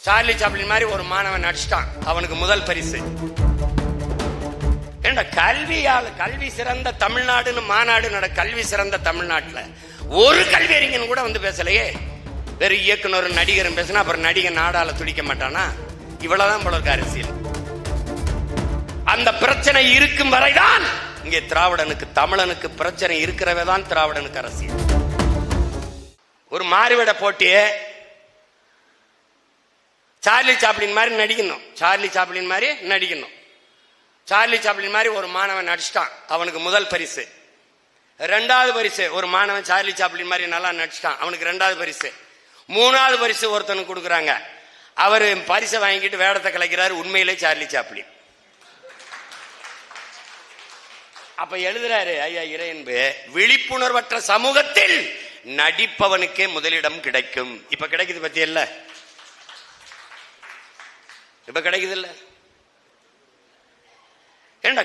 Charlie Chaplin மாதிரி ஒரு மாணவன் நடிச்சிட்டான், அவனுக்கு முதல் பரிசு. கல்வி சிறந்த தமிழ்நாடுன்னு மாநாடு கல்வி சிறந்த தமிழ்நாட்டுல ஒரு கல்வியறிஞன் கூட வந்து பேசலையே. வெறும் இயக்குனர் நடிகரும் பேசினா அப்புறம் நடிகன் நாடால துடிக்க மாட்டானா? இவ்வளவுதான் போல இருக்கு அரசியல். அந்த பிரச்சனை இருக்கும் வரைதான் இங்கே திராவிடனுக்கு தமிழனுக்கு பிரச்சனை இருக்கிறவதான் திராவிடனுக்கு அரசியல். ஒரு மாறுவிட போட்டியே சார்லி சாப்ளின் மாதிரி நடிக்கணும், சார்லி சாப்ளின் மாதிரி நடிக்கணும். சார்லி சாப்ளின் மாதிரி ஒரு மாணவன் நடிச்சிட்டான், அவனுக்கு முதல் பரிசு. ரெண்டாவது பரிசு ஒரு மாணவன் சார்லி சாப்ளின் மாதிரி நல்லா நடிச்சிட்டான், அவனுக்கு ரெண்டாவது பரிசு. மூணாவது பரிசு ஒருத்தனுக்கு கொடுக்குறாங்க, அவரு பரிசை வாங்கிட்டு வேடத்தை கலைக்கிறாரு, உண்மையிலே சார்லி சாப்ளின். அப்ப எழுதுறாரு ஐயா இறையன்பு, விழிப்புணர்வற்ற சமூகத்தில் நடிப்பவனுக்கே முதலிடம் கிடைக்கும். இப்ப கிடைக்குது பத்தி இல்ல, இப்ப கிடைக்குது இல்ல. ஏண்டா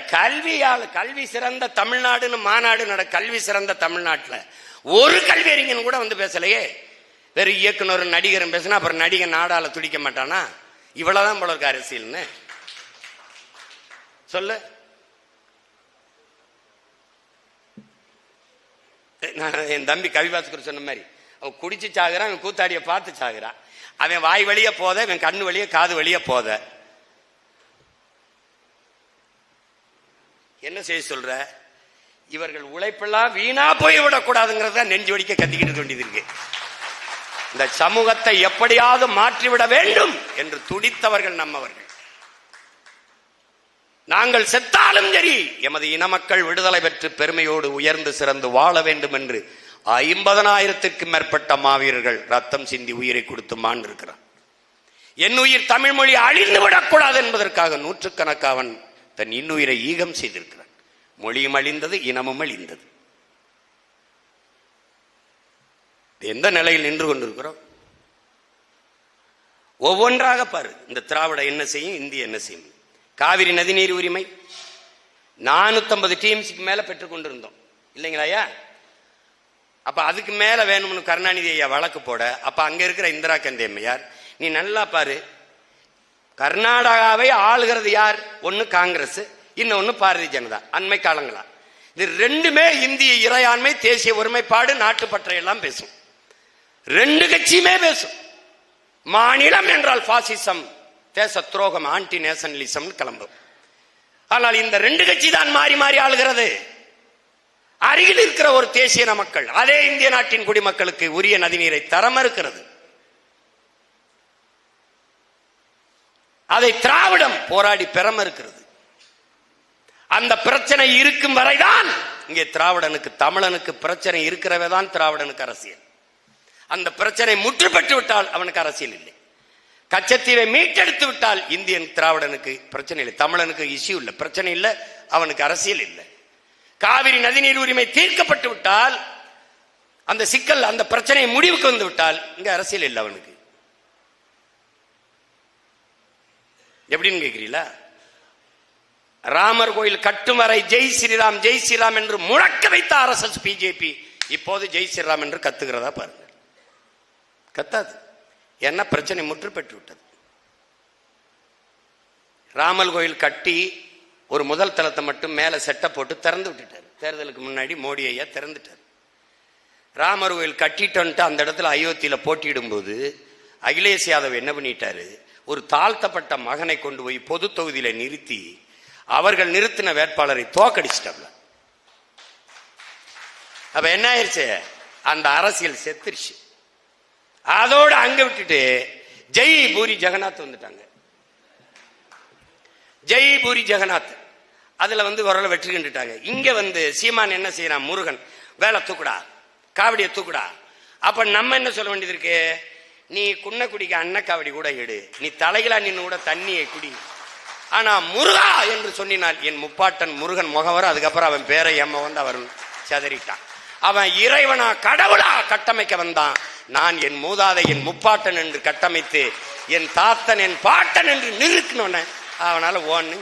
கல்வி சிறந்த தமிழ்நாடுன்னு மாநாடு கல்வி சிறந்த தமிழ்நாட்டுல ஒரு கல்வியறிஞன் கூட வந்து பேசலையே. வெறும் இயக்குனர் நடிகரும் பேசினா அப்புறம் நடிகன் நாடால துடிக்க மாட்டானா? இவ்வளவுதான் போல இருக்கு அரசியல்னு சொல்லு. என் தம்பி கவிபாஸ்கர் சொன்ன மாதிரி, அவன் குடிச்சு சாகுறான், அவன் கூத்தாடிய பார்த்து சாகுறான். அவன் வாய் வழிய போத, அவன் கண்ணு வழிய காது வழிய போத. என்ன செய்ய சொல்ற? இவர்கள் உழைப்பெல்லாம் வீணா போய்விடக்கூடாதுங்கிறத நெஞ்சு வடிக்க கத்திக்கிட்டு வேண்டியது இருக்கு. இந்த சமூகத்தை எப்படியாவது மாற்றிவிட வேண்டும் என்று துடித்தவர்கள் நம்மவர்கள். நாங்கள் செத்தாலும் சரி எமது இன மக்கள் விடுதலை பெற்று பெருமையோடு உயர்ந்து சிறந்து வாழ வேண்டும் என்று 50,000க்கு மேற்பட்ட மாவீரர்கள் ரத்தம் சிந்தி உயிரை கொடுத்து மாண்டிருக்கிறார். என் உயிர் தமிழ் மொழி அழிந்து விடக்கூடாது என்பதற்காக நூற்றுக்கணக்காவன் தன் இன்னுயிரை ஈகம் செய்திருக்கிறார். மொழியும் அழிந்தது, இனமும் அழிந்தது. எந்த நிலையில் நின்று கொண்டிருக்கிறோம்? ஒவ்வொன்றாக பாரு. இந்த திராவிட என்ன செய்யும், இந்திய என்ன செய்யும்? காவிரி நதிநீர் உரிமை 450 டிஎம்சிக்கு மேல பெற்றுக் கொண்டிருந்தோம் இல்லைங்களா? அப்ப அதுக்கு மேல வேணும்னு கருணாநிதி ஐயா வழக்கு போட, அப்ப அங்க இருக்கிற இந்திரா காந்தி அம்மையார், நீ நல்லா பாரு, கர்நாடகாவை ஆளுகிறது யார்? ஒன்னு காங்கிரஸ், இன்னொன்னு பாரதிய ஜனதா. அண்மை காலங்களா இது ரெண்டுமே இந்திய இறையாண்மை, தேசிய ஒருமைப்பாடு, நாட்டுப்பற்றை எல்லாம் பேசும். ரெண்டு கட்சியுமே பேசும். மாநிலம் என்றால் பாசிசம், தேச துரோகம், ஆன்டி நேஷனலிசம் கிளம்பும். ஆனால் இந்த ரெண்டு கட்சி தான் மாறி மாறி ஆளுகிறது. அருகில் இருக்கிற ஒரு தேசிய மக்கள் அதே இந்திய நாட்டின் குடிமக்களுக்கு உரிய நதிநீரை தர மறுக்கிறது. அதை திராவிடம் போராடி பெற மறுக்கிறது. அந்த பிரச்சனை இருக்கும் வரைதான் இங்கே திராவிடனுக்கு தமிழனுக்கு பிரச்சனை இருக்கிறவதான் திராவிடனுக்கு அரசியல். அந்த பிரச்சனை முற்று பெற்று விட்டால் அவனுக்கு அரசியல் இல்லை. கச்சத்தீவை மீட்டெடுத்து விட்டால் இந்தியன் திராவிடனுக்கு பிரச்சனை இல்லை, தமிழனுக்கு இஷ்யூ இல்லை, பிரச்சனை இல்லை, அவனுக்கு அரசியல் இல்லை. காவிரி நதிநீர் உரிமை தீர்க்கப்பட்டு விட்டால், அந்த சிக்கல் அந்த பிரச்சனையை முடிவுக்கு வந்து விட்டால் இங்க அரசியல் இல்லை அவனுக்கு. எப்படின்னு கேட்கிறீங்களா? ராமர் கோயில் கட்டும் வரை ஜெய் ஸ்ரீராம் ஜெய் ஸ்ரீராம் என்று முழக்க வைத்த RSS பிஜேபி இப்போது ஜெய் ஸ்ரீராம் என்று கத்துகிறதா பாருங்க. கத்தாது. என்ன பிரச்சனை முற்று பெற்று விட்டது. ராமர் கோயில் கட்டி ஒரு முதல் தளத்தை மட்டும் மேல செட்டை போட்டு திறந்து விட்டுட்டார். தேர்தலுக்கு முன்னாடி மோடி ஐயா திறந்துட்டார். ராமர் கோயில் கட்டிட்டு அந்த இடத்துல அயோத்தியில போட்டியிடும் போது அகிலேஷ் யாதவ் என்ன பண்ணிட்டாரு, ஒரு தாழ்த்தப்பட்ட மகனை கொண்டு போய் பொது தொகுதியில நிறுத்தி அவர்கள் நிறுத்தின வேட்பாளரை தோக்கடிச்சிட்டாங்க. அப்ப என்ன ஆயிடுச்சு, அந்த அரசியல் செத்துருச்சு. அதோட அங்க விட்டுட்டு ஜெய் பூரி ஜெகநாத் வந்துட்டாங்க. ஜெய் பூரி ஜெகநாத் அதுல ஓரளவு வெற்றி கண்டுட்டாங்க. இங்க சீமான் என்ன செய்யறான், முருகன் வேலை தூக்குடா, காவடியை தூக்குடா. அப்ப நம்ம என்ன சொல்ல வேண்டியது இருக்கு, நீ குன்ன குடிக்க அன்ன காவடி கூட எடு, நீ தலைகளா நின்று கூட தண்ணியை குடி. ஆனா முருகா என்று சொன்னினால் என் முப்பாட்டன் முருகன் முகவர், அதுக்கப்புறம் அவன் பேரை எம்ம அவர் செதறிட்டான். அவன் இறைவனா கடவுளா கட்டமைக்க வந்தான். நான் என் மூதாதை என் முப்பாட்டன் என்று கட்டமைத்து என் தாத்தன் என் பாட்டன் என்று நிறுத்தினோன்னு அவனால ஓன்னு